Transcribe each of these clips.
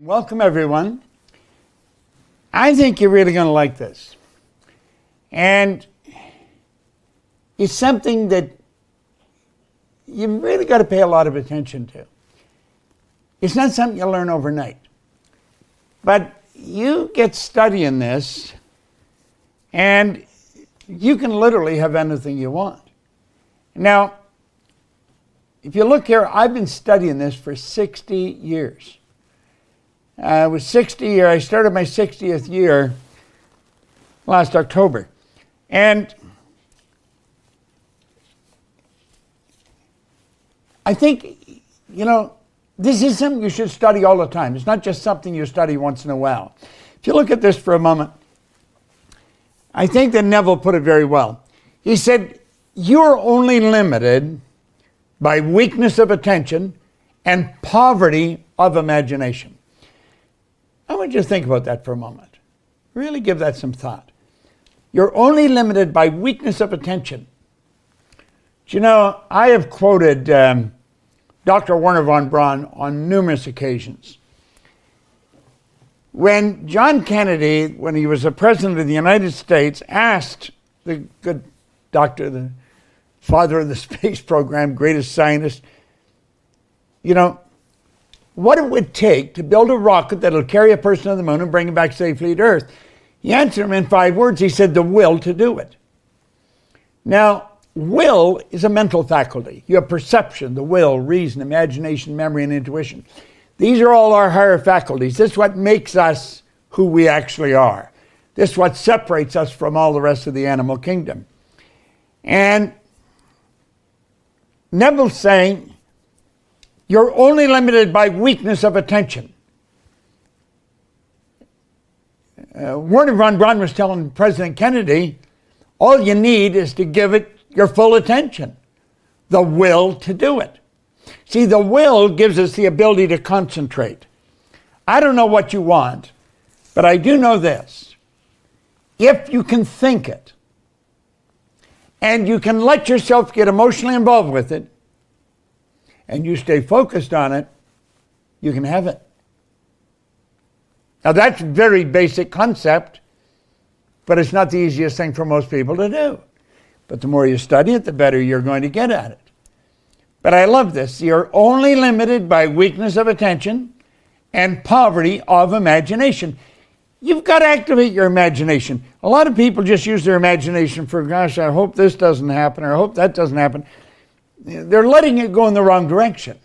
Welcome, everyone. I think you're really going to like this. And it's something that you've really got to pay a lot of attention to. It's not something you learn overnight. But you get studying this, and you can literally have anything you want. Now, if you look here, I've been studying this for 60 years. I was 60 years. I started my 60th year last October. And I think, this is something you should study all the time. It's not just something you study once in a while. If you look at this for a moment, I think that Neville put it very well. He said, you're only limited by weakness of attention and poverty of imagination. I want you to think about that for a moment. Really give that some thought. You're only limited by weakness of attention. I have quoted Dr. Wernher von Braun on numerous occasions. When John Kennedy, when he was the President of the United States, asked the good doctor, the father of the space program, greatest scientist, what it would take to build a rocket that'll carry a person to the moon and bring him back safely to Earth. He answered him in 5 words. He said, the will to do it. Now, will is a mental faculty. You have perception, the will, reason, imagination, memory, and intuition. These are all our higher faculties. This is what makes us who we actually are. This is what separates us from all the rest of the animal kingdom. And Neville's saying, you're only limited by weakness of attention. Wernher von Braun was telling President Kennedy, all you need is to give it your full attention, the will to do it. See, the will gives us the ability to concentrate. I don't know what you want, but I do know this. If you can think it, and you can let yourself get emotionally involved with it, and you stay focused on it, you can have it. Now that's a very basic concept, but it's not the easiest thing for most people to do. But the more you study it, the better you're going to get at it. But I love this. You're only limited by weakness of attention and poverty of imagination. You've got to activate your imagination. A lot of people just use their imagination for, gosh, I hope this doesn't happen, or I hope that doesn't happen. They're letting it go in the wrong direction.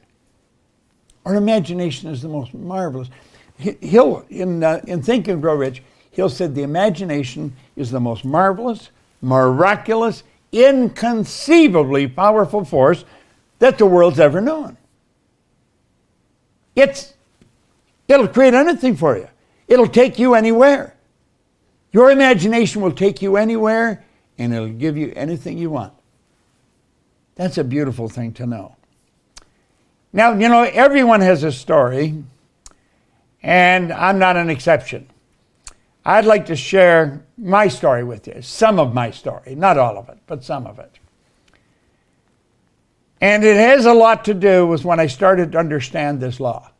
Our imagination is the most marvelous. He'll, in Think and Grow Rich, he'll say the imagination is the most marvelous, miraculous, inconceivably powerful force that the world's ever known. It'll create anything for you. It'll take you anywhere. Your imagination will take you anywhere, and it'll give you anything you want. That's a beautiful thing to know. Now, everyone has a story, and I'm not an exception. I'd like to share my story with you, some of my story, not all of it, but some of it. And it has a lot to do with when I started to understand this law,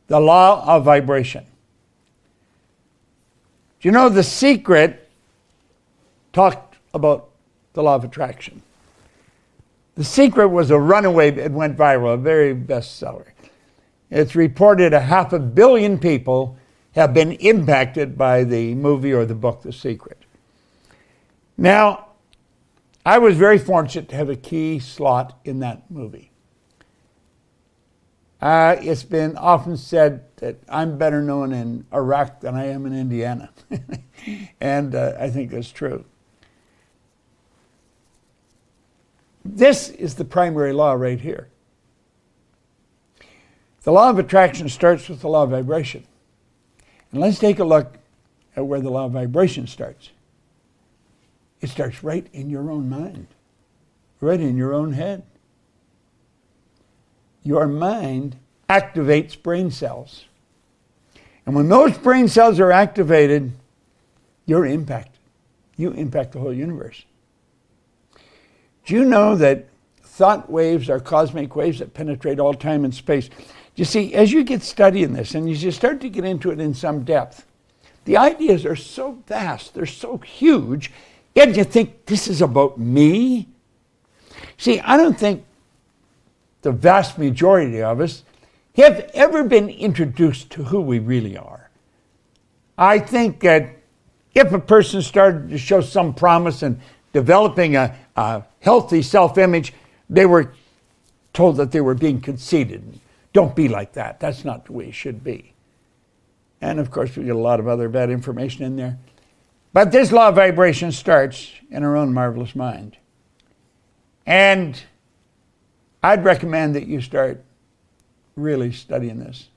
the law of vibration. The Secret talked about the law of attraction. The Secret was a runaway, it went viral, a very bestseller. It's reported 500 million people have been impacted by the movie or the book, The Secret. Now, I was very fortunate to have a key slot in that movie. It's been often said that I'm better known in Iraq than I am in Indiana. And I think that's true. This is the primary law right here. The law of attraction starts with the law of vibration. And let's take a look at where the law of vibration starts. It starts right in your own mind, right in your own head. Your mind activates brain cells. And when those brain cells are activated, you're impacted. You impact the whole universe. Do you know that thought waves are cosmic waves that penetrate all time and space? You see, as you get studying this and as you start to get into it in some depth, the ideas are so vast, they're so huge, and you think, this is about me? See, I don't think the vast majority of us have ever been introduced to who we really are. I think that if a person started to show some promise in developing a healthy self-image, they were told that they were being conceited. Don't be like that. That's not the way it should be. And of course, we get a lot of other bad information in there. But this law of vibration starts in our own marvelous mind. And I'd recommend that you start really studying this.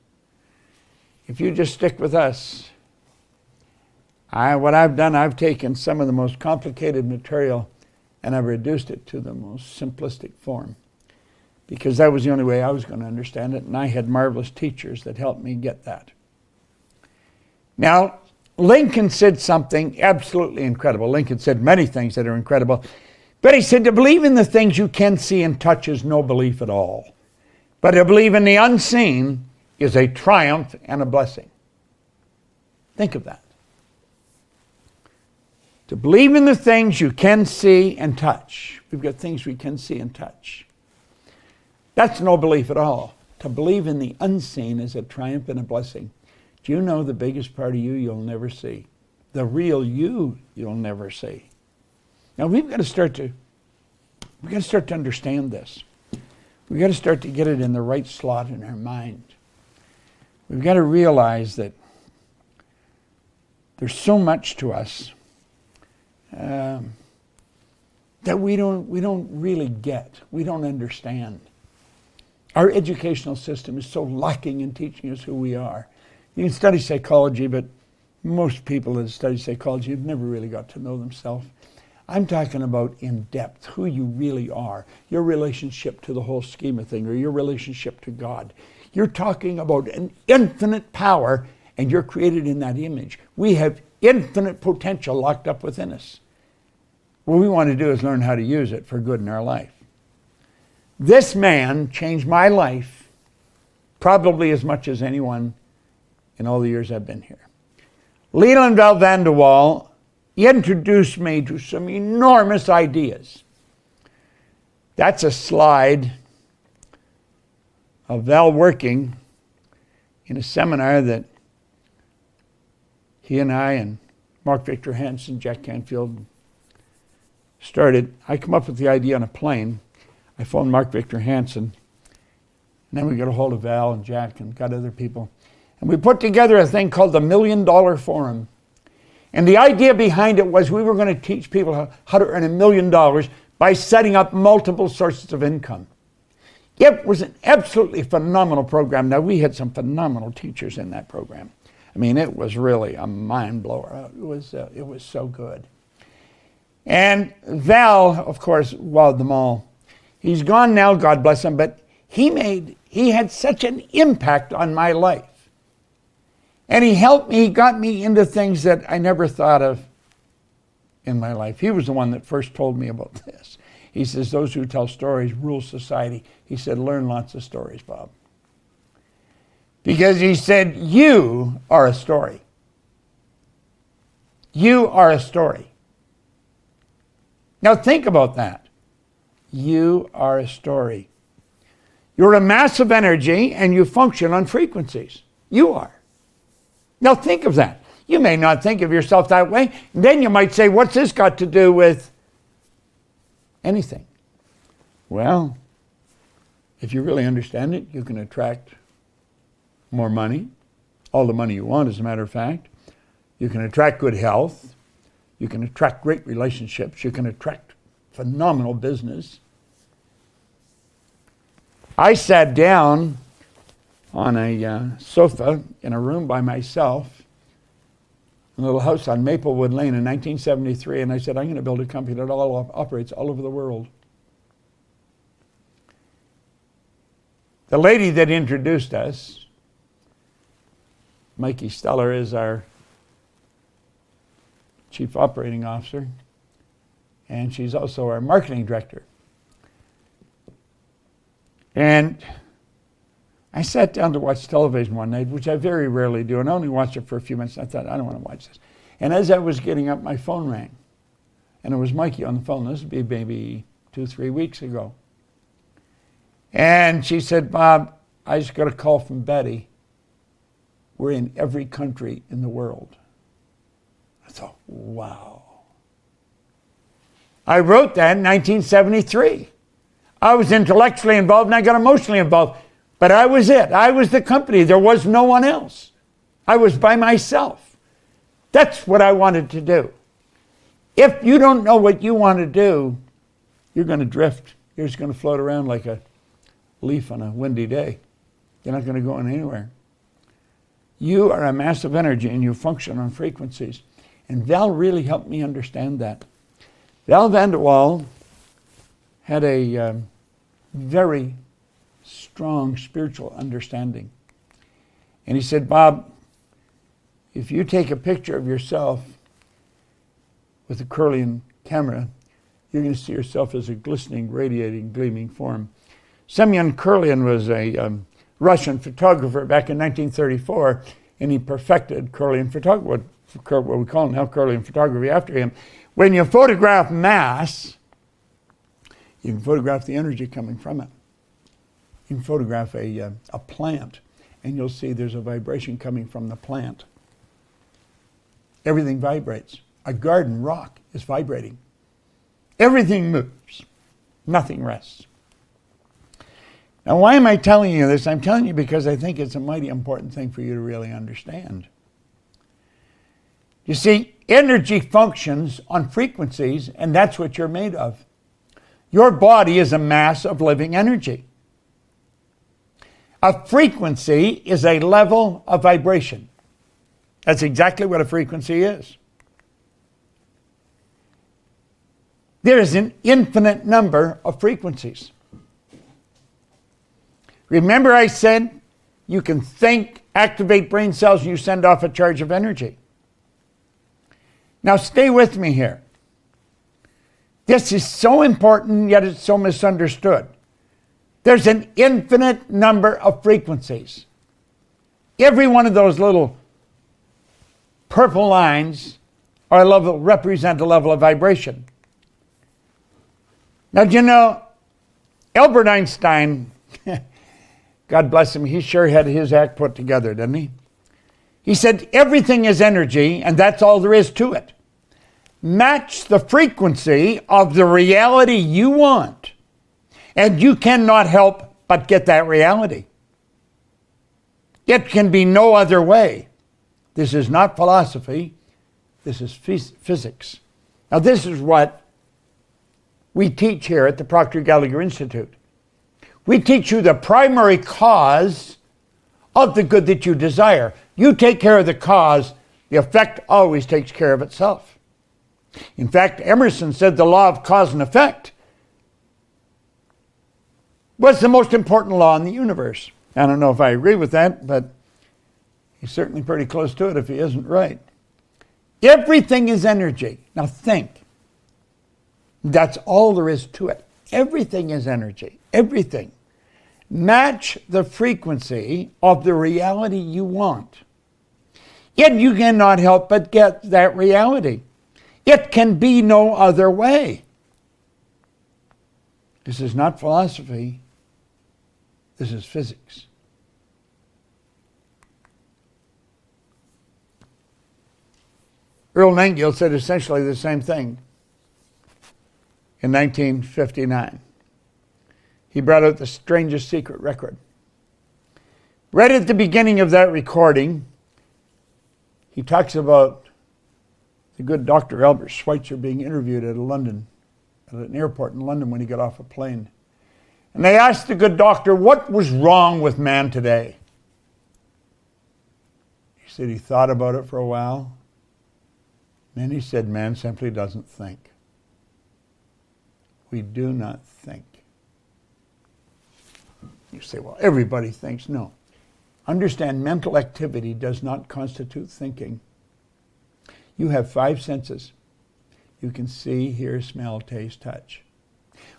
If you just stick with us, what I've done, I've taken some of the most complicated material and I've reduced it to the most simplistic form, because that was the only way I was going to understand it, and I had marvelous teachers that helped me get that. Now, Lincoln said something absolutely incredible. Lincoln said many things that are incredible, but he said, to believe in the things you can see and touch is no belief at all. But to believe in the unseen is a triumph and a blessing. Think of that. To believe in the things you can see and touch. We've got things we can see and touch. That's no belief at all. To believe in the unseen is a triumph and a blessing. Do you know the biggest part of you you'll never see? The real you you'll never see. Now we've got to start to understand this. We've got to start to get it in the right slot in our mind. We've got to realize that there's so much to us that we don't really get. We don't understand. Our educational system is so lacking in teaching us who we are. You can study psychology, but most people that study psychology have never really got to know themselves. I'm talking about in depth, who you really are, your relationship to the whole scheme of things, or your relationship to God. You're talking about an infinite power, and you're created in that image. We have infinite potential locked up within us. What we want to do is learn how to use it for good in our life. This man changed my life probably as much as anyone in all the years I've been here. Leland Val van der Waal introduced me to some enormous ideas. That's a slide of Val working in a seminar that he and I and Mark Victor Hansen, Jack Canfield started. I come up with the idea on a plane. I phoned Mark Victor Hansen, and then we got a hold of Val and Jack and got other people. And we put together a thing called the $1 Million Forum. And the idea behind it was we were going to teach people how to earn $1 million by setting up multiple sources of income. It was an absolutely phenomenal program. Now, we had some phenomenal teachers in that program. I mean, it was really a mind blower. It was so good. And Val, of course, wowed them all. He's gone now, God bless him, but he had such an impact on my life. And he helped me, he got me into things that I never thought of in my life. He was the one that first told me about this. He says, those who tell stories rule society. He said, learn lots of stories, Bob. Because he said, you are a story. You are a story. Now think about that. You are a story. You're a mass of energy and you function on frequencies. You are. Now think of that. You may not think of yourself that way. Then you might say, what's this got to do with anything? Well, if you really understand it, you can attract more money, all the money you want, as a matter of fact. You can attract good health. You can attract great relationships. You can attract phenomenal business. I sat down on a sofa in a room by myself, in a little house on Maplewood Lane in 1973, and I said, I'm going to build a company that operates all over the world. The lady that introduced us, Mikey Steller, is our Chief Operating Officer, and she's also our Marketing Director. And I sat down to watch television one night, which I very rarely do, and I only watched it for a few minutes. I thought, I don't want to watch this. And as I was getting up, my phone rang. And it was Mikey on the phone. This would be maybe 2-3 weeks ago. And she said, Bob, I just got a call from Betty. We're in every country in the world. I thought, wow. I wrote that in 1973. I was intellectually involved and I got emotionally involved. But I was it. I was the company. There was no one else. I was by myself. That's what I wanted to do. If you don't know what you want to do, you're going to drift. You're just going to float around like a leaf on a windy day. You're not going to go anywhere. You are a mass of energy and you function on frequencies. And Val really helped me understand that. Val van der Waal had a very strong spiritual understanding. And he said, Bob, if you take a picture of yourself with a Kirlian camera, you're going to see yourself as a glistening, radiating, gleaming form. Semyon Kirlian was a Russian photographer back in 1934, and he perfected Kirlian photography, what we call now Kirlian photography after him. When you photograph mass, you can photograph the energy coming from it. You can photograph a plant, and you'll see there's a vibration coming from the plant. Everything vibrates. A garden rock is vibrating. Everything moves. Nothing rests. Now, why am I telling you this? I'm telling you because I think it's a mighty important thing for you to really understand. You see, energy functions on frequencies, and that's what you're made of. Your body is a mass of living energy. A frequency is a level of vibration. That's exactly what a frequency is. There is an infinite number of frequencies. Remember I said you can think, activate brain cells, and you send off a charge of energy. Now stay with me here. This is so important, yet it's so misunderstood. There's an infinite number of frequencies. Every one of those little purple lines represent a level of vibration. Now, do you know, Albert Einstein, God bless him, he sure had his act put together, didn't he? He said, everything is energy, and that's all there is to it. Match the frequency of the reality you want, and you cannot help but get that reality. It can be no other way. This is not philosophy. This is physics. Now, this is what we teach here at the Proctor Gallagher Institute. We teach you the primary cause of the good that you desire. You take care of the cause, the effect always takes care of itself. In fact, Emerson said the law of cause and effect was the most important law in the universe. I don't know if I agree with that, but he's certainly pretty close to it if he isn't right. Everything is energy. Now think. That's all there is to it. Everything is energy. Everything. Match the frequency of the reality you want. Yet you cannot help but get that reality. It can be no other way. This is not philosophy. This is physics. Earl Nightingale said essentially the same thing in 1959. He brought out the strangest secret record. Right at the beginning of that recording, he talks about the good Dr. Albert Schweitzer being interviewed at an airport in London when he got off a plane. And they asked the good doctor, what was wrong with man today? He said he thought about it for a while. Then he said, man simply doesn't think. We do not think. You say, well, everybody thinks. No. Understand, mental activity does not constitute thinking. You have 5 senses. You can see, hear, smell, taste, touch.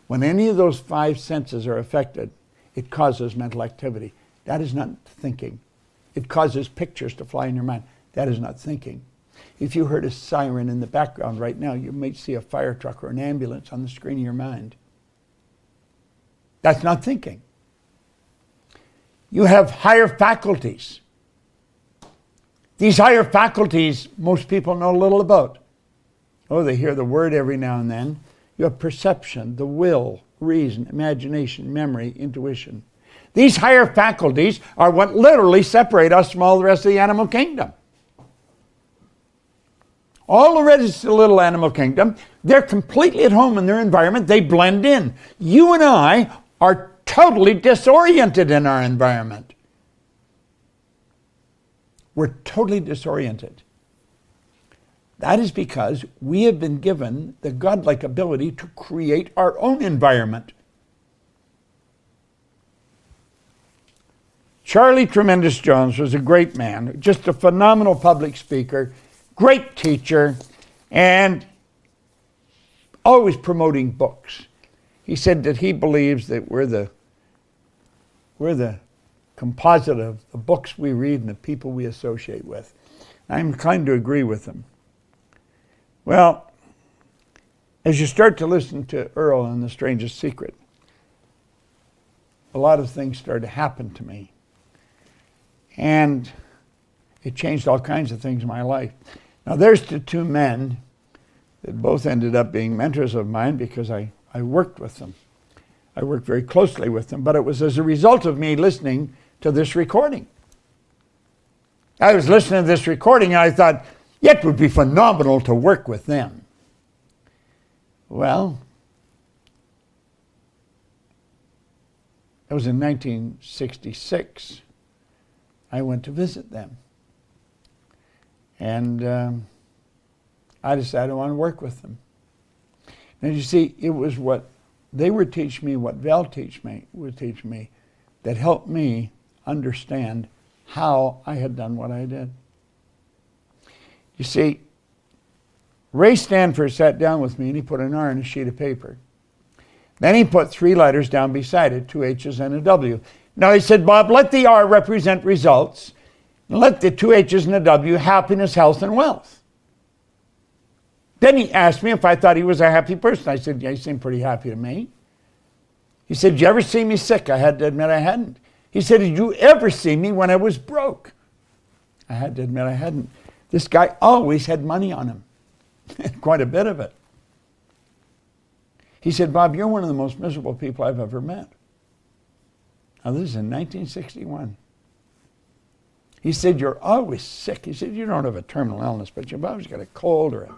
When any of those 5 senses are affected, it causes mental activity. That is not thinking. It causes pictures to fly in your mind. That is not thinking. If you heard a siren in the background right now, you might see a fire truck or an ambulance on the screen of your mind. That's not thinking. You have higher faculties. These higher faculties, most people know little about. Oh, they hear the word every now and then. You have perception, the will, reason, imagination, memory, intuition. These higher faculties are what literally separate us from all the rest of the animal kingdom. All the rest of the little animal kingdom, they're completely at home in their environment. They blend in. You and I are totally disoriented in our environment. We're totally disoriented. That is because we have been given the godlike ability to create our own environment. Charlie Tremendous Jones was a great man, just a phenomenal public speaker, great teacher, and always promoting books. He said that he believes that we're the composite of the books we read and the people we associate with. I'm inclined to agree with him. Well, as you start to listen to Earl and The Strangest Secret, a lot of things started to happen to me. And it changed all kinds of things in my life. Now there's the two men that both ended up being mentors of mine because I worked with them. I worked very closely with them, but it was as a result of me listening to this recording. I was listening to this recording and I thought, it would be phenomenal to work with them. Well, it was in 1966. I went to visit them. And I decided I want to work with them. And you see, it was what they would teach me, what Val would teach me, that helped me understand how I had done what I did. You see, Ray Stanford sat down with me and he put an R on a sheet of paper. Then he put 3 letters down beside it, 2 H's and a W. Now he said, Bob, let the R represent results, and let the 2 H's and a W happiness, health, and wealth. Then he asked me if I thought he was a happy person. I said, yeah, he seemed pretty happy to me. He said, did you ever see me sick? I had to admit I hadn't. He said, did you ever see me when I was broke? I had to admit I hadn't. This guy always had money on him, quite a bit of it. He said, Bob, you're one of the most miserable people I've ever met. Now, this is in 1961. He said, you're always sick. He said, you don't have a terminal illness, but you've always got a cold or a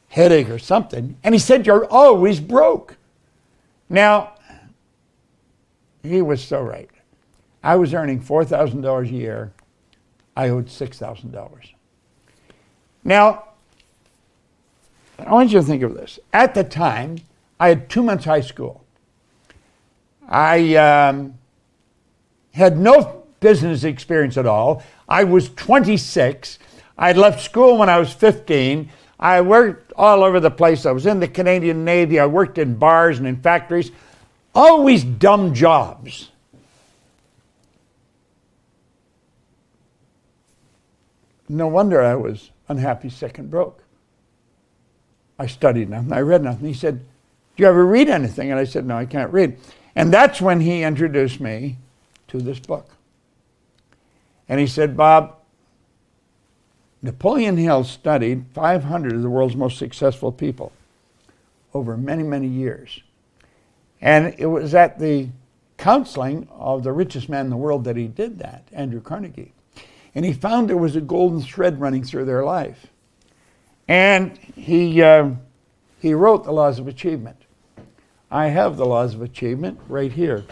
headache or something. And he said, you're always broke. Now, he was so right. I was earning $4,000 a year. I owed $6,000. Now, I want you to think of this. At the time, I had 2 months high school. I had no business experience at all. I was 26. I left school when I was 15. I worked all over the place. I was in the Canadian Navy. I worked in bars and in factories. Always dumb jobs. No wonder I was unhappy, sick, and broke. I studied nothing. I read nothing. He said, do you ever read anything? And I said, no, I can't read. And that's when he introduced me to this book. And he said, Bob, Napoleon Hill studied 500 of the world's most successful people over many, many years. And it was at the counseling of the richest man in the world that he did that, Andrew Carnegie. And he found there was a golden thread running through their life. And he wrote the Laws of Achievement. I have the Laws of Achievement right here.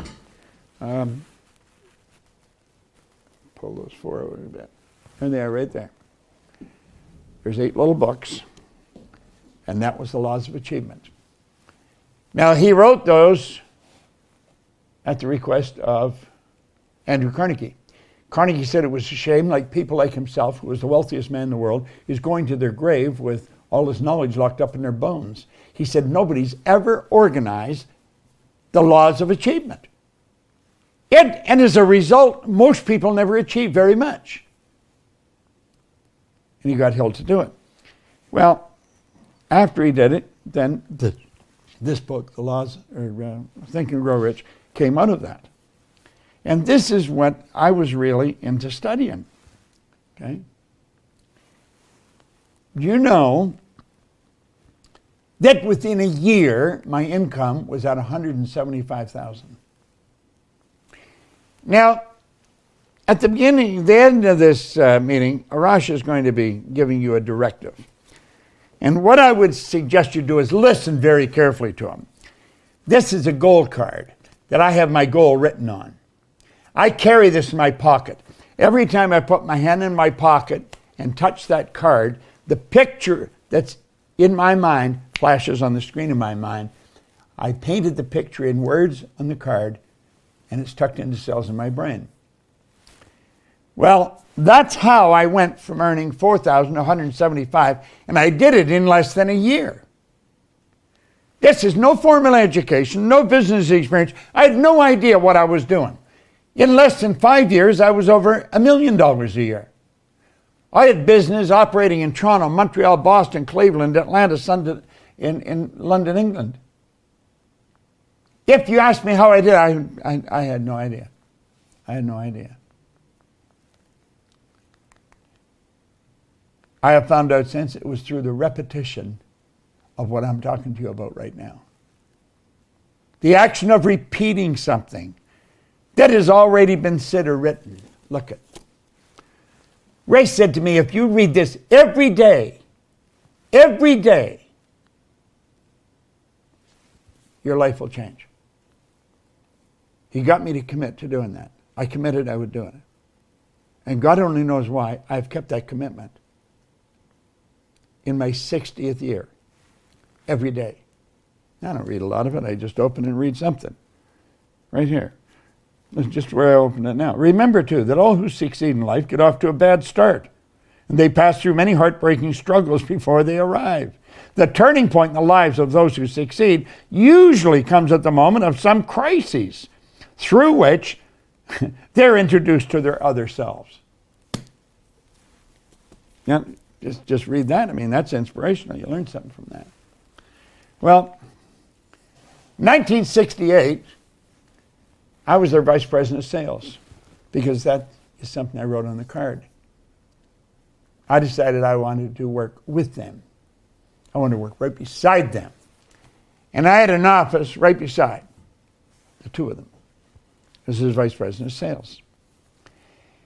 Pull those forward a bit. There they are right there. There's 8 little books. And that was the Laws of Achievement. Now he wrote those at the request of Andrew Carnegie. Carnegie said it was a shame, like people like himself, who was the wealthiest man in the world, is going to their grave with all his knowledge locked up in their bones. He said nobody's ever organized the Laws of Achievement. And as a result, most people never achieve very much. And he got Hill to do it. Well, after he did it, then this book, The Laws, or Think and Grow Rich, came out of that. And this is what I was really into studying. Okay? You know that within a year, my income was at $175,000. Now, at the end of this meeting, Arash is going to be giving you a directive. And what I would suggest you do is listen very carefully to him. This is a goal card that I have my goal written on. I carry this in my pocket. Every time I put my hand in my pocket and touch that card, the picture that's in my mind flashes on the screen of my mind. I painted the picture in words on the card, and it's tucked into cells in my brain. Well, that's how I went from earning $4,000 to $175,000, and I did it in less than a year. This is no formal education, no business experience. I had no idea what I was doing. In less than 5 years, I was over $1 million a year. I had business operating in Toronto, Montreal, Boston, Cleveland, Atlanta, in London, England. If you ask me how I did, I had no idea. I had no idea. I have found out since it was through the repetition of what I'm talking to you about right now. The action of repeating something that has already been said or written. Look at. Ray said to me, if you read this every day, your life will change. He got me to commit to doing that. I committed I would do it. And God only knows why I've kept that commitment. In my 60th year, every day. I don't read a lot of it. I just open and read something. Right here. That's just where I open it now. Remember, too, that all who succeed in life get off to a bad start. And they pass through many heartbreaking struggles before they arrive. The turning point in the lives of those who succeed usually comes at the moment of some crises, through which they're introduced to their other selves. Yeah. Just read that. I mean, that's inspirational. You learn something from that. Well, 1968, I was their vice president of sales because that is something I wrote on the card. I decided I wanted to work with them. I wanted to work right beside them. And I had an office right beside the two of them. This is vice president of sales.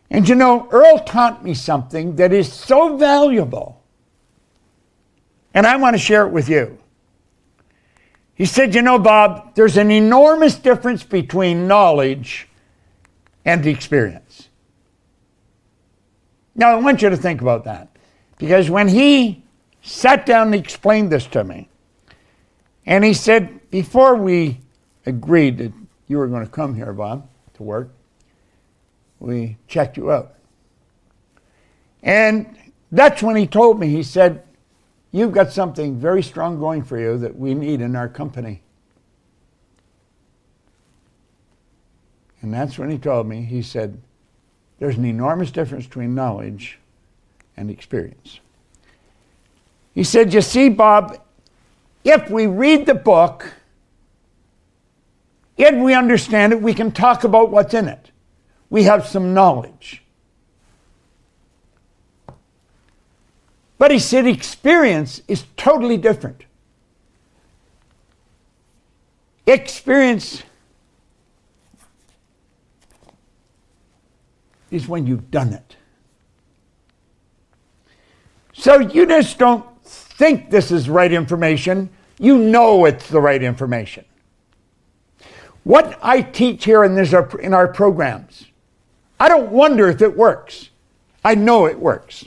And you know, Earl taught me something that is so valuable. And I want to share it with you. He said, you know, Bob, there's an enormous difference between knowledge and experience. Now, I want you to think about that. Because when he sat down and explained this to me, and he said, before we agreed that you were going to come here, Bob, to work, we checked you out. And that's when he told me, he said, you've got something very strong going for you that we need in our company. And that's when he told me, he said, there's an enormous difference between knowledge and experience. He said, you see, Bob, if we read the book, if we understand it, we can talk about what's in it. We have some knowledge. But he said experience is totally different. Experience is when you've done it. So you just don't think this is right information. You know it's the right information. What I teach here in our programs, I don't wonder if it works. I know it works.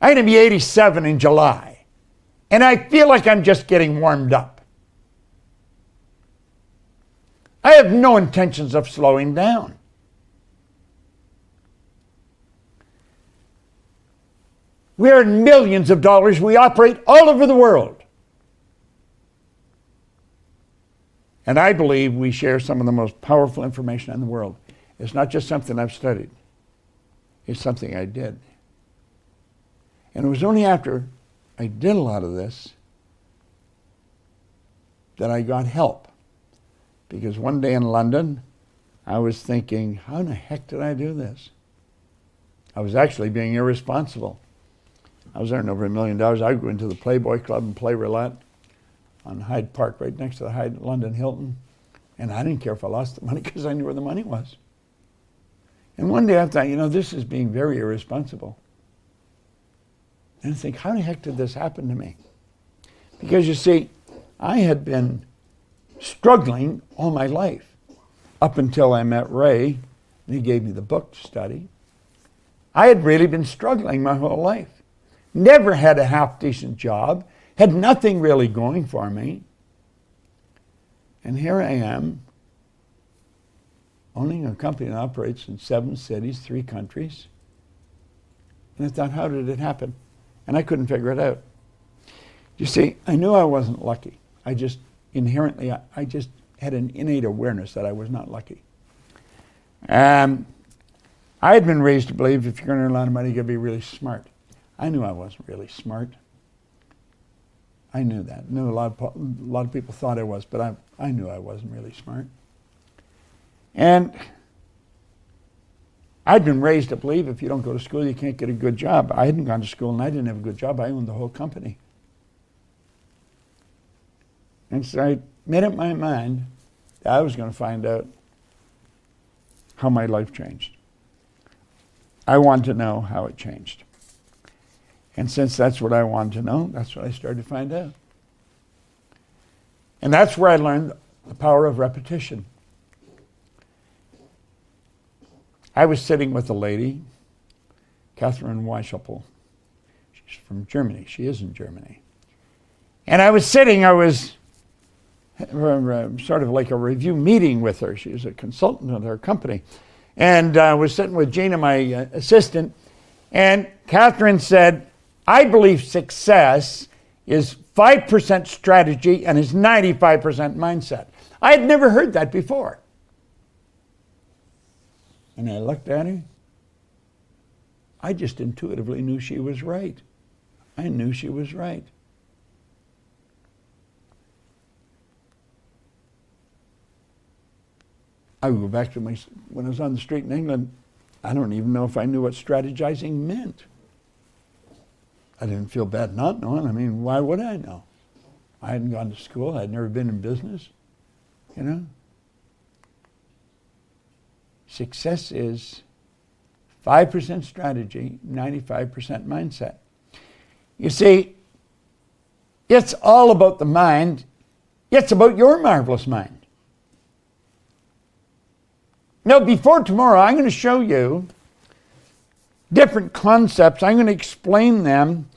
I'm going to be 87 in July, and I feel like I'm just getting warmed up. I have no intentions of slowing down. We earn millions of dollars. We operate all over the world. And I believe we share some of the most powerful information in the world. It's not just something I've studied. It's something I did. And it was only after I did a lot of this that I got help. Because one day in London, I was thinking, how in the heck did I do this? I was actually being irresponsible. I was earning over $1 million. I would go into the Playboy Club and play roulette on Hyde Park, right next to the London Hilton. And I didn't care if I lost the money because I knew where the money was. And one day I thought, this is being very irresponsible. And I think, how the heck did this happen to me? Because you see, I had been struggling all my life up until I met Ray, and he gave me the book to study. I had really been struggling my whole life. Never had a half-decent job, had nothing really going for me. And here I am, owning a company that operates in 7 cities, 3 countries. And I thought, how did it happen? And I couldn't figure it out. You see, I knew I wasn't lucky. I just inherently, I just had an innate awareness that I was not lucky. I had been raised to believe if you're going to earn a lot of money, you've got to be really smart. I knew I wasn't really smart. I knew that. I knew a lot of people thought I was, but I knew I wasn't really smart. And I'd been raised to believe if you don't go to school, you can't get a good job. I hadn't gone to school and I didn't have a good job. I owned the whole company. And so I made up my mind that I was going to find out how my life changed. I wanted to know how it changed. And since that's what I wanted to know, that's what I started to find out. And that's where I learned the power of repetition. I was sitting with a lady, Catherine Weishaupt. She's from Germany. She is in Germany. And I was sort of like a review meeting with her. She was a consultant at her company. And I was sitting with Gina, my assistant, and Catherine said, I believe success is 5% strategy and is 95% mindset. I had never heard that before. And I looked at her. I just intuitively knew she was right. I knew she was right. I would go back to when I was on the street in England, I don't even know if I knew what strategizing meant. I didn't feel bad not knowing. I mean, why would I know? I hadn't gone to school. I'd never been in business, Success is 5% strategy, 95% mindset. You see, it's all about the mind. It's about your marvelous mind. Now, before tomorrow, I'm going to show you different concepts. I'm going to explain them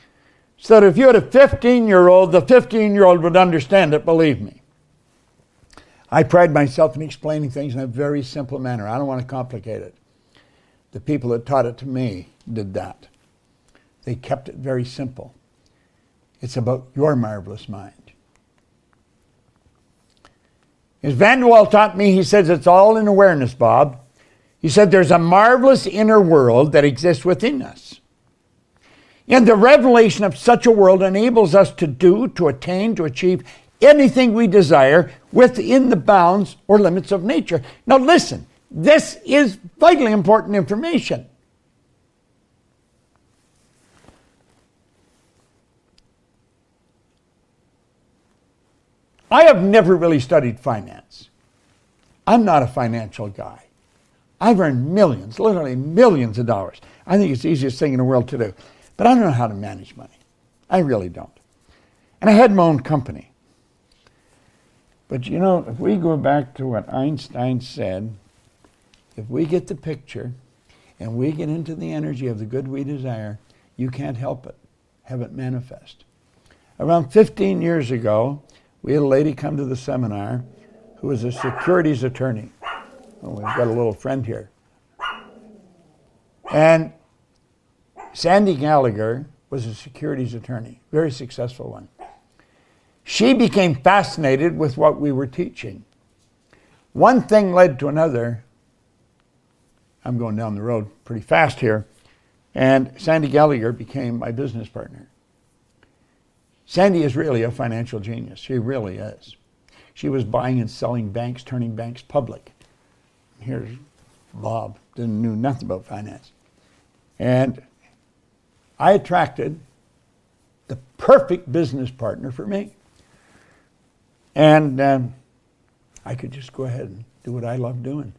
so that if you had a 15-year-old, the 15-year-old would understand it, believe me. I pride myself in explaining things in a very simple manner. I don't want to complicate it. The people that taught it to me did that. They kept it very simple. It's about your marvelous mind. As Van de Waal taught me, he says it's all in awareness, Bob. He said there's a marvelous inner world that exists within us. And the revelation of such a world enables us to do, to attain, to achieve anything we desire within the bounds or limits of nature. Now listen, this is vitally important information. I have never really studied finance. I'm not a financial guy. I've earned millions, literally millions of dollars. I think it's the easiest thing in the world to do. But I don't know how to manage money. I really don't. And I had my own company. But if we go back to what Einstein said, if we get the picture and we get into the energy of the good we desire, you can't help it. Have it manifest. Around 15 years ago, we had a lady come to the seminar who was a securities attorney. Oh, we've got a little friend here. And Sandy Gallagher was a securities attorney, very successful one. She became fascinated with what we were teaching. one thing led to another. I'm going down the road pretty fast here. And Sandy Gallagher became my business partner. Sandy is really a financial genius. She really is. She was buying and selling banks, turning banks public. Here's Bob, knew nothing about finance. And I attracted the perfect business partner for me. And I could just go ahead and do what I love doing.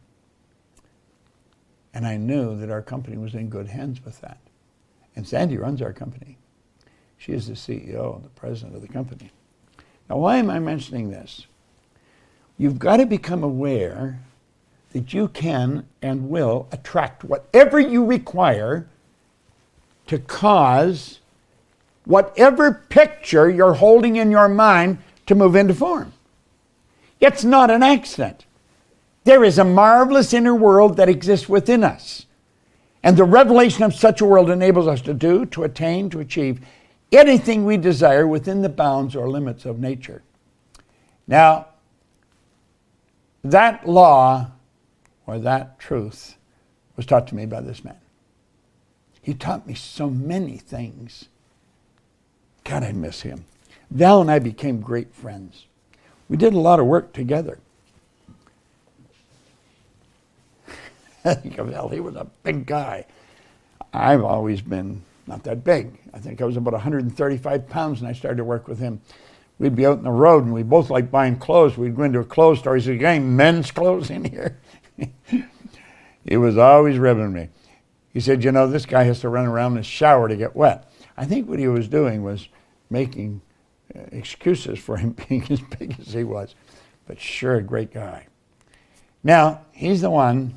And I knew that our company was in good hands with that. And Sandy runs our company. She is the CEO, the president of the company. Now, why am I mentioning this? You've got to become aware that you can and will attract whatever you require to cause whatever picture you're holding in your mind to move into form. It's not an accident. There is a marvelous inner world that exists within us. And the revelation of such a world enables us to do, to attain, to achieve anything we desire within the bounds or limits of nature. Now, that law or that truth was taught to me by this man. He taught me so many things. God, I miss him. Val and I became great friends. We did a lot of work together. Val, he was a big guy. I've always been not that big. I think I was about 135 pounds when I started to work with him. We'd be out on the road and we both liked buying clothes. We'd go into a clothes store. He said, "You got any men's clothes in here?" He was always ribbing me. He said, "You know, this guy has to run around in the shower to get wet." I think what he was doing was making excuses for him being as big as he was. But sure, a great guy. Now, he's the one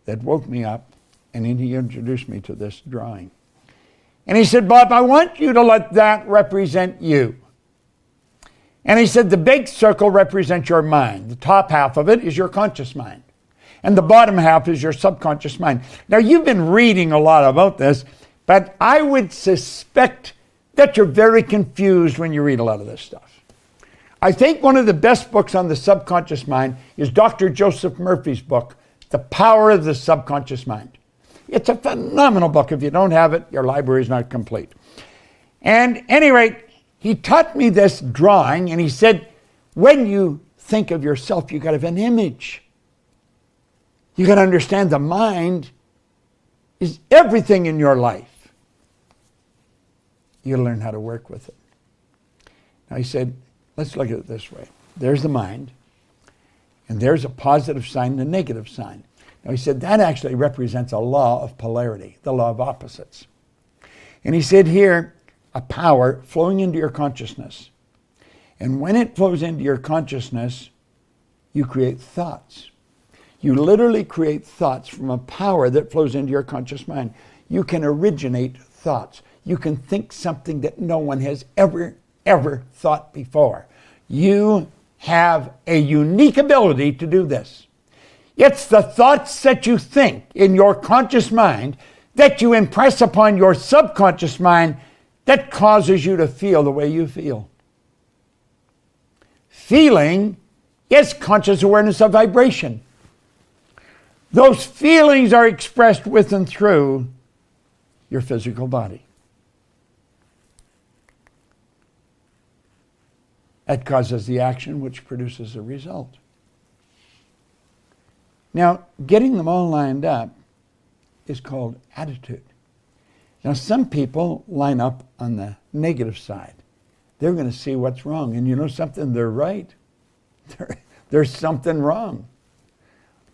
that woke me up and he introduced me to this drawing. And he said, "Bob, I want you to let that represent you." And he said, the big circle represents your mind. The top half of it is your conscious mind. And the bottom half is your subconscious mind. Now, you've been reading a lot about this, but I would suspect that you're very confused when you read a lot of this stuff. I think one of the best books on the subconscious mind is Dr. Joseph Murphy's book, The Power of the Subconscious Mind. It's a phenomenal book. If you don't have it, your library is not complete. And at any rate, he taught me this drawing, and he said, when you think of yourself, you got to have an image. You got to understand the mind is everything in your life. You got to learn how to work with it. Now he said, let's look at it this way. There's the mind, and there's a positive sign and a negative sign. Now he said that actually represents a law of polarity, the law of opposites. And he said here, a power flowing into your consciousness. And when it flows into your consciousness, you create thoughts. You literally create thoughts from a power that flows into your conscious mind. You can originate thoughts. You can think something that no one has ever thought before. You have a unique ability to do this. It's the thoughts that you think in your conscious mind that you impress upon your subconscious mind that causes you to feel the way you feel. Feeling is conscious awareness of vibration. Those feelings are expressed with and through your physical body. That causes the action which produces the result. Now, getting them all lined up is called attitude. Now, some people line up on the negative side. They're going to see what's wrong. And you know something? They're right. There's something wrong.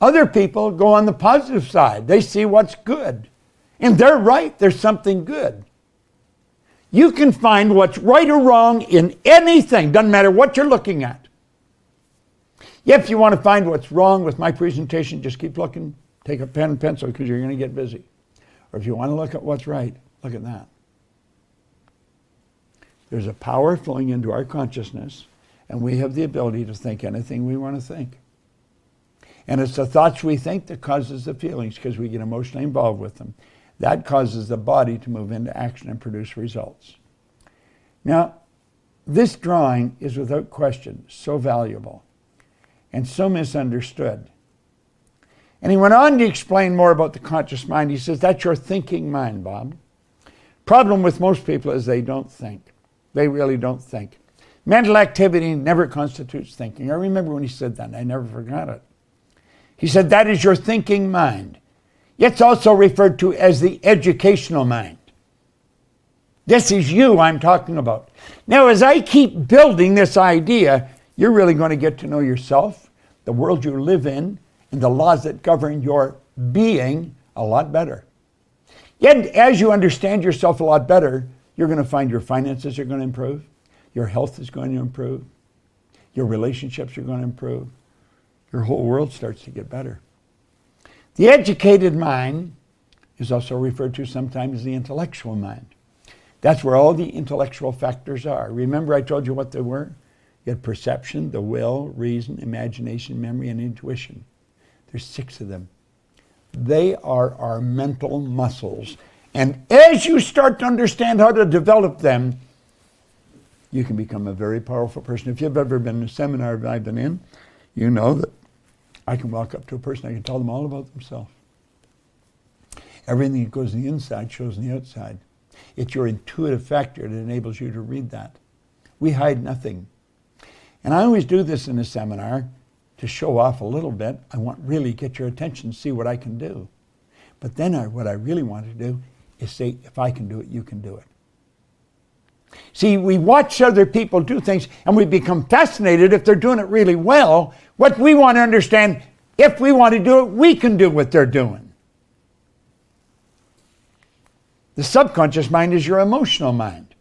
Other people go on the positive side. They see what's good. And they're right. There's something good. You can find what's right or wrong in anything. Doesn't matter what you're looking at. If you want to find what's wrong with my presentation, just keep looking. Take a pen and pencil because you're going to get busy. Or if you want to look at what's right, look at that. There's a power flowing into our consciousness, and we have the ability to think anything we want to think. And it's the thoughts we think that causes the feelings because we get emotionally involved with them. That causes the body to move into action and produce results. Now, this drawing is without question so valuable. and so misunderstood. And he went on to explain more about the conscious mind. He says, that's your thinking mind, Bob. Problem with most people is they don't think. They really don't think. Mental activity never constitutes thinking. I remember when he said that, and I never forgot it. He said, that is your thinking mind. It's also referred to as the educational mind. This is you I'm talking about. Now, as I keep building this idea, you're really going to get to know yourself, the world you live in, and the laws that govern your being a lot better. Yet, as you understand yourself a lot better, you're going to find your finances are going to improve, your health is going to improve, your relationships are going to improve, your whole world starts to get better. The educated mind is also referred to sometimes as the intellectual mind. That's where all the intellectual factors are. Remember I told you what they were? You had perception, the will, reason, imagination, memory, and intuition. There's 6 of them. They are our mental muscles. And as you start to understand how to develop them, you can become a very powerful person. If you've ever been in a seminar that I've been in, you know that I can walk up to a person, I can tell them all about themselves. Everything that goes on the inside shows on the outside. It's your intuitive factor that enables you to read that. We hide nothing. And I always do this in a seminar to show off a little bit. I want really get your attention, see what I can do. But then what I really want to do is say, if I can do it, you can do it. See, we watch other people do things and we become fascinated if they're doing it really well. What we want to understand, if we want to do it, we can do what they're doing. The subconscious mind is your emotional mind.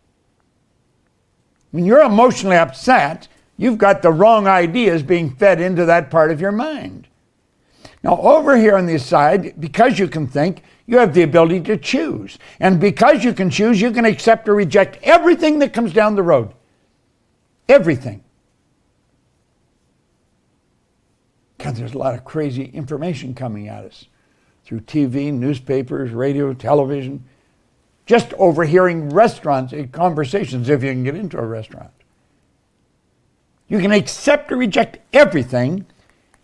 When you're emotionally upset, you've got the wrong ideas being fed into that part of your mind. Now, over here on this side, because you can think, you have the ability to choose. And because you can choose, you can accept or reject everything that comes down the road. Everything. God, there's a lot of crazy information coming at us through TV, newspapers, radio, television. Just overhearing restaurants, conversations, if you can get into a restaurant. You can accept or reject everything,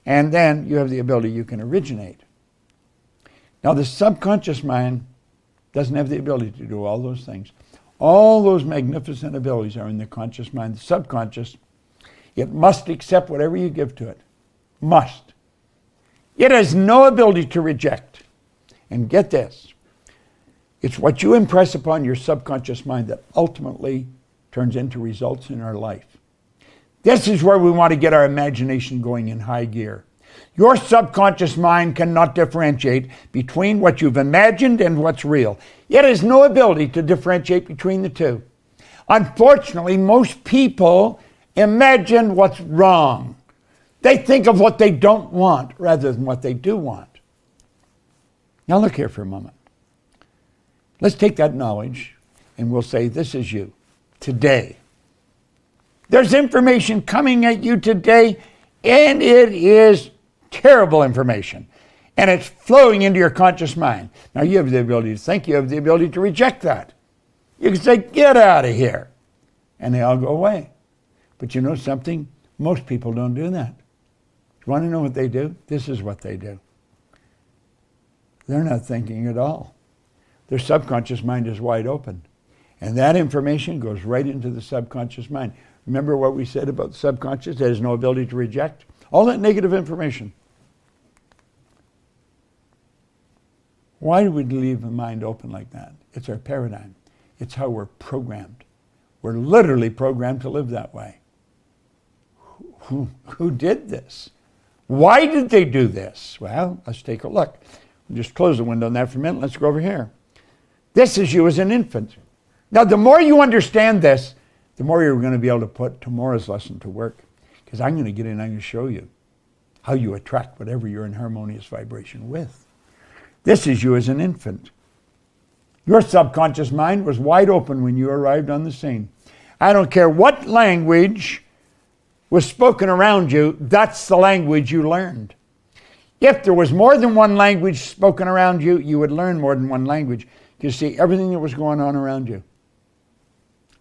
and then you have the ability you can originate. Now, the subconscious mind doesn't have the ability to do all those things. All those magnificent abilities are in the conscious mind. The subconscious, it must accept whatever you give to it. Must. It has no ability to reject. And get this, it's what you impress upon your subconscious mind that ultimately turns into results in our life. This is where we want to get our imagination going in high gear. Your subconscious mind cannot differentiate between what you've imagined and what's real. It has no ability to differentiate between the two. Unfortunately, most people imagine what's wrong. They think of what they don't want rather than what they do want. Now look here for a moment. Let's take that knowledge and we'll say, this is you today. There's information coming at you today, and it is terrible information. And it's flowing into your conscious mind. Now you have the ability to think, you have the ability to reject that. You can say, get out of here. And they all go away. But you know something? Most people don't do that. You want to know what they do? This is what they do. They're not thinking at all. Their subconscious mind is wide open. And that information goes right into the subconscious mind. Remember what we said about the subconscious? It has no ability to reject all that negative information. Why do we leave the mind open like that? It's our paradigm. It's how we're programmed. We're literally programmed to live that way. Who did this? Why did they do this? Well, let's take a look. We'll just close the window on that for a minute. Let's go over here. This is you as an infant. Now, the more you understand this, the more you're going to be able to put tomorrow's lesson to work. Because I'm going to get in and I'm going to show you how you attract whatever you're in harmonious vibration with. This is you as an infant. Your subconscious mind was wide open when you arrived on the scene. I don't care what language was spoken around you, that's the language you learned. If there was more than one language spoken around you, you would learn more than one language. You see everything that was going on around you.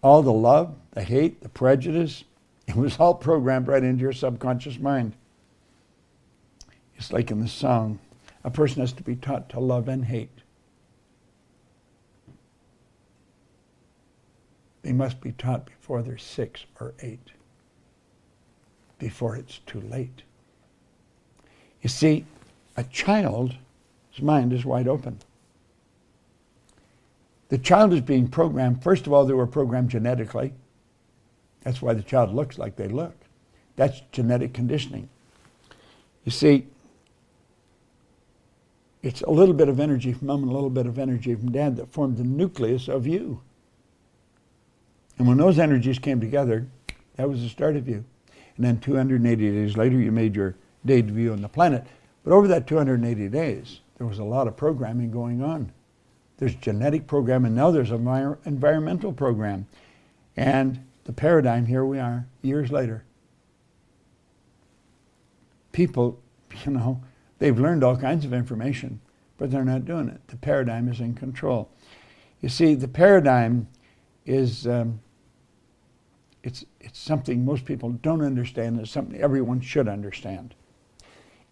All the love, the hate, the prejudice, it was all programmed right into your subconscious mind. It's like in the song, a person has to be taught to love and hate. They must be taught before they're 6 or 8, before it's too late. You see, a child's mind is wide open. The child is being programmed. First of all, they were programmed genetically. That's why the child looks like they look. That's genetic conditioning. You see, it's a little bit of energy from mom and a little bit of energy from dad that formed the nucleus of you. And when those energies came together, that was the start of you. And then 280 days later, you made your debut on the planet. But over that 280 days, there was a lot of programming going on. There's genetic program, and now there's an environmental program. And the paradigm, here we are, years later. People, they've learned all kinds of information, but they're not doing it. The paradigm is in control. You see, the paradigm is, it's something most people don't understand. It's something everyone should understand.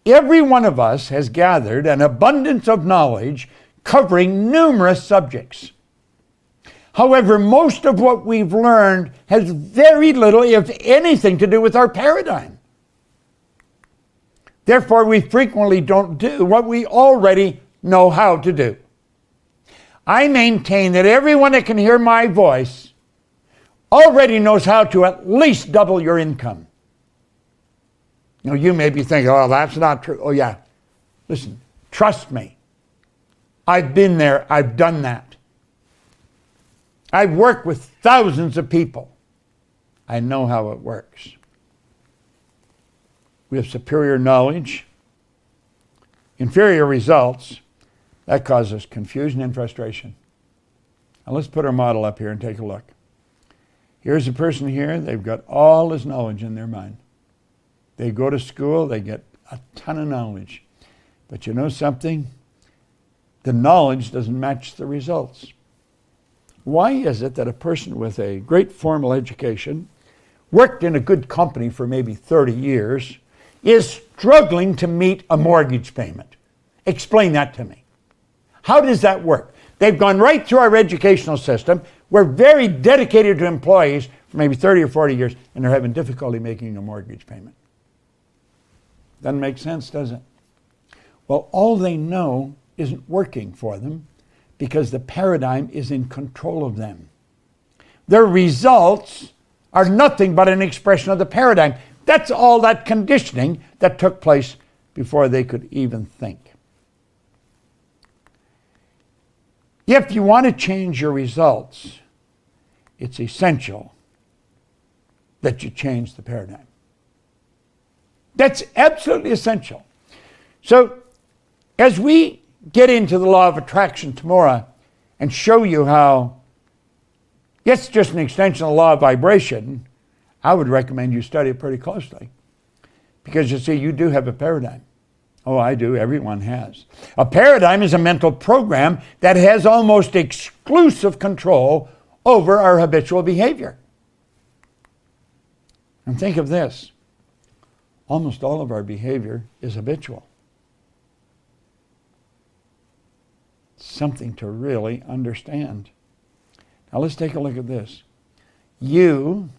Every one of us has gathered an abundance of knowledge covering numerous subjects. However, most of what we've learned has very little, if anything, to do with our paradigm. Therefore, we frequently don't do what we already know how to do. I maintain that everyone that can hear my voice already knows how to at least double your income. Now, you may be thinking, oh, that's not true. Oh, yeah. Listen, trust me. I've been there. I've done that. I've worked with thousands of people. I know how it works. We have superior knowledge, inferior results. That causes confusion and frustration. Now let's put our model up here and take a look. Here's a person here. They've got all this knowledge in their mind. They go to school. They get a ton of knowledge. But you know something? The knowledge doesn't match the results. Why is it that a person with a great formal education, worked in a good company for maybe 30 years, is struggling to meet a mortgage payment? Explain that to me. How does that work? They've gone right through our educational system. We're very dedicated to employees for maybe 30 or 40 years, and they're having difficulty making a mortgage payment. Doesn't make sense, does it? Well, all they know isn't working for them because the paradigm is in control of them. Their results are nothing but an expression of the paradigm. That's all that conditioning that took place before they could even think. If you want to change your results, it's essential that you change the paradigm. That's absolutely essential. So, as we get into the law of attraction tomorrow and show you how it's just an extension of the law of vibration, I would recommend you study it pretty closely. Because you see, you do have a paradigm. Oh, I do. Everyone has. A paradigm is a mental program that has almost exclusive control over our habitual behavior. And think of this. Almost all of our behavior is habitual. Something to really understand. Now let's take a look at this. You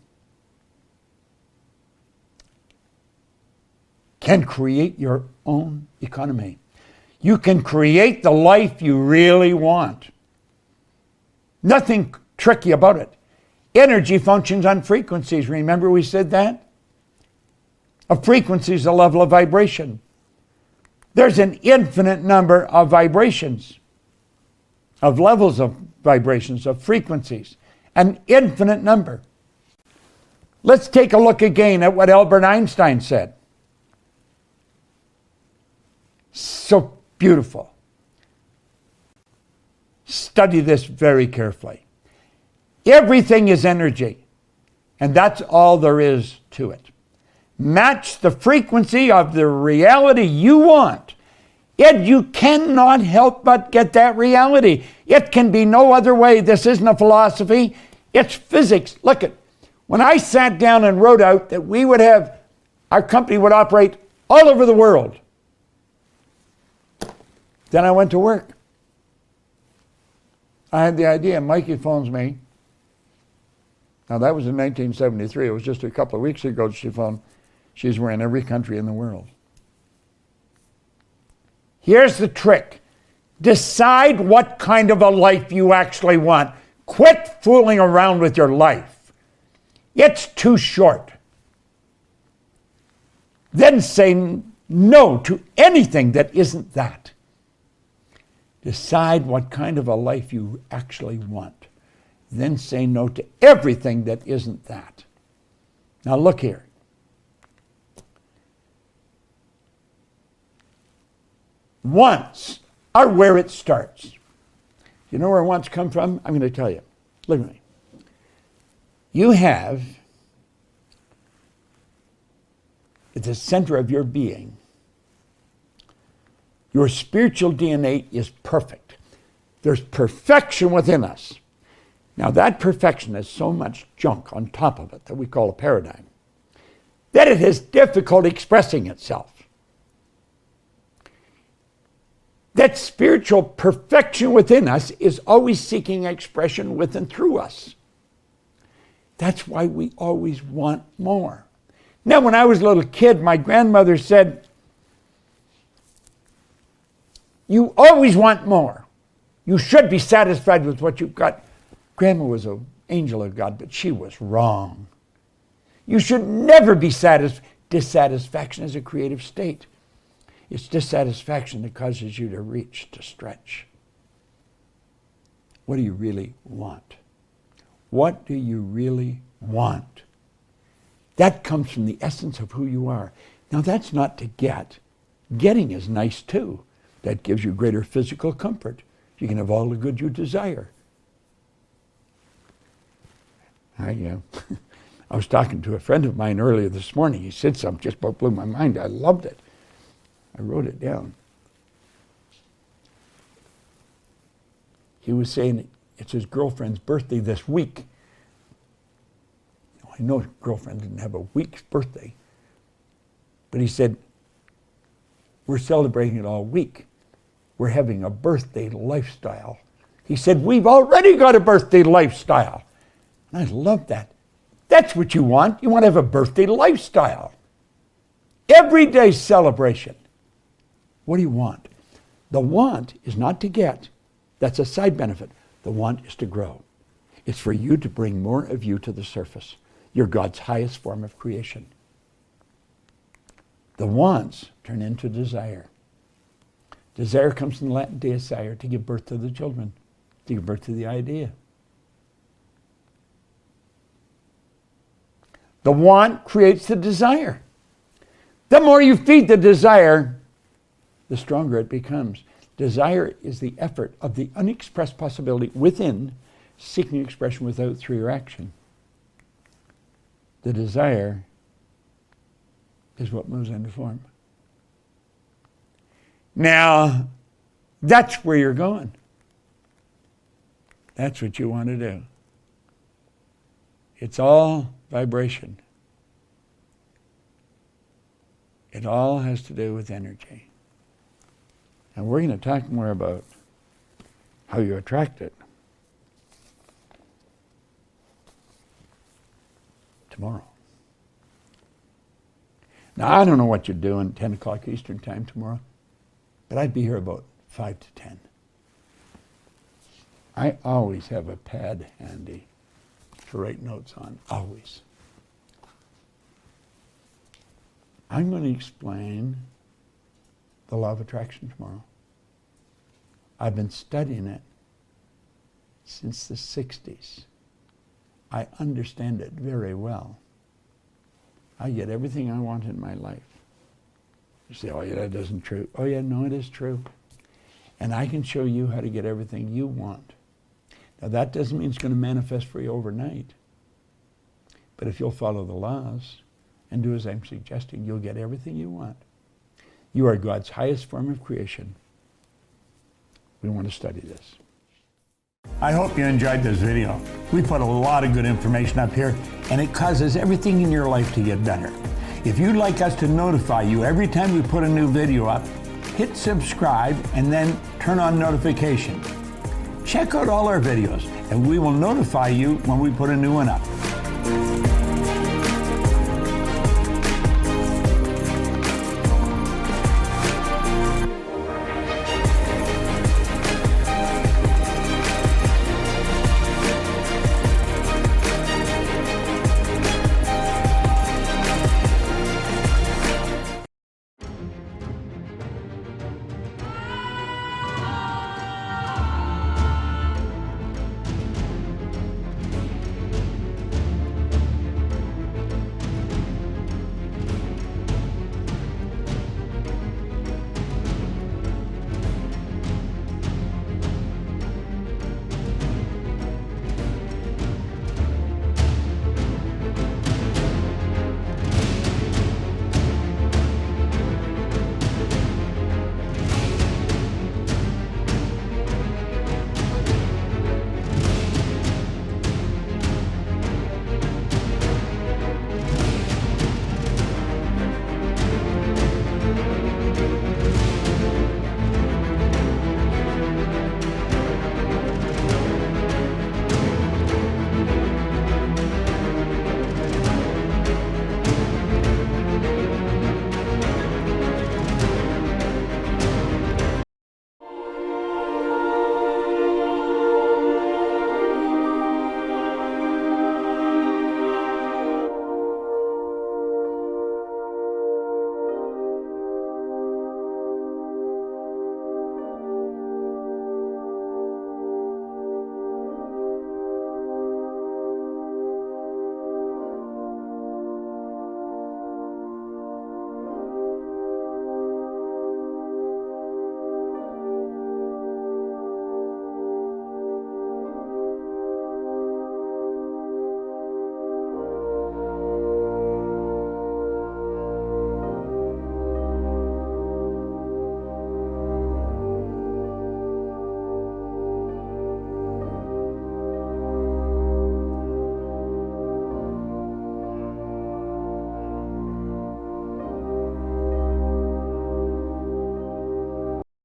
can create your own economy. You can create the life you really want. Nothing tricky about it. Energy functions on frequencies. Remember we said that? A frequency is a level of vibration. There's an infinite number of vibrations, of levels of vibrations, of frequencies. An infinite number. Let's take a look again at what Albert Einstein said. So beautiful. Study this very carefully. Everything is energy, and that's all there is to it. Match the frequency of the reality you want, and you cannot help but get that reality. It can be no other way. This isn't a philosophy. It's physics. Look at, when I sat down and wrote out that we would have, our company would operate all over the world, Then I went to work. I had the idea. Mikey phones me. Now, that was in 1973. It was just a couple of weeks ago she phoned. She's in every country in the world. Here's the trick. Decide what kind of a life you actually want. Quit fooling around with your life. It's too short. Then say no to anything that isn't that. Decide what kind of a life you actually want. Then say no to everything that isn't that. Now look here. Wants are where it starts. You know where wants come from? I'm going to tell you. Look at me. You have, at the center of your being, your spiritual DNA is perfect. There's perfection within us. Now that perfection has so much junk on top of it that we call a paradigm, that it has difficulty expressing itself. That spiritual perfection within us is always seeking expression with and through us. That's why we always want more. Now, when I was a little kid, my grandmother said, you always want more. You should be satisfied with what you've got. Grandma was an angel of God, but she was wrong. You should never be satisfied. Dissatisfaction is a creative state. It's dissatisfaction that causes you to reach, to stretch. What do you really want? What do you really want? That comes from the essence of who you are. Now that's not to get. Getting is nice too. That gives you greater physical comfort. You can have all the good you desire. I was talking to a friend of mine earlier this morning. He said something just about blew my mind. I loved it. I wrote it down. He was saying it's his girlfriend's birthday this week. I know his girlfriend didn't have a week's birthday. But he said, we're celebrating it all week. We're having a birthday lifestyle. He said, we've already got a birthday lifestyle. And I love that. That's what you want. You want to have a birthday lifestyle. Everyday celebration. What do you want? The want is not to get. That's a side benefit. The want is to grow. It's for you to bring more of you to the surface. You're God's highest form of creation. The wants turn into desire. Desire comes from the Latin desire, to give birth to the children, to give birth to the idea. The want creates the desire. The more you feed the desire, the stronger it becomes. Desire is the effort of the unexpressed possibility within, seeking expression without through your action. The desire is what moves into form. Now, that's where you're going. That's what you want to do. It's all vibration. It all has to do with energy. And we're going to talk more about how you attract it tomorrow. Now, I don't know what you're doing 10 o'clock Eastern time tomorrow, but I'd be here about 5 to 10. I always have a pad handy to write notes on, always. I'm going to explain the law of attraction tomorrow. I've been studying it since the 60s. I understand it very well. I get everything I want in my life. You say, oh yeah, that isn't true. Oh yeah, no, it is true. And I can show you how to get everything you want. Now that doesn't mean it's going to manifest for you overnight. But if you'll follow the laws and do as I'm suggesting, you'll get everything you want. You are God's highest form of creation. We want to study this. I hope you enjoyed this video. We put a lot of good information up here, and it causes everything in your life to get better. If you'd like us to notify you every time we put a new video up, hit subscribe and then turn on notifications. Check out all our videos and we will notify you when we put a new one up.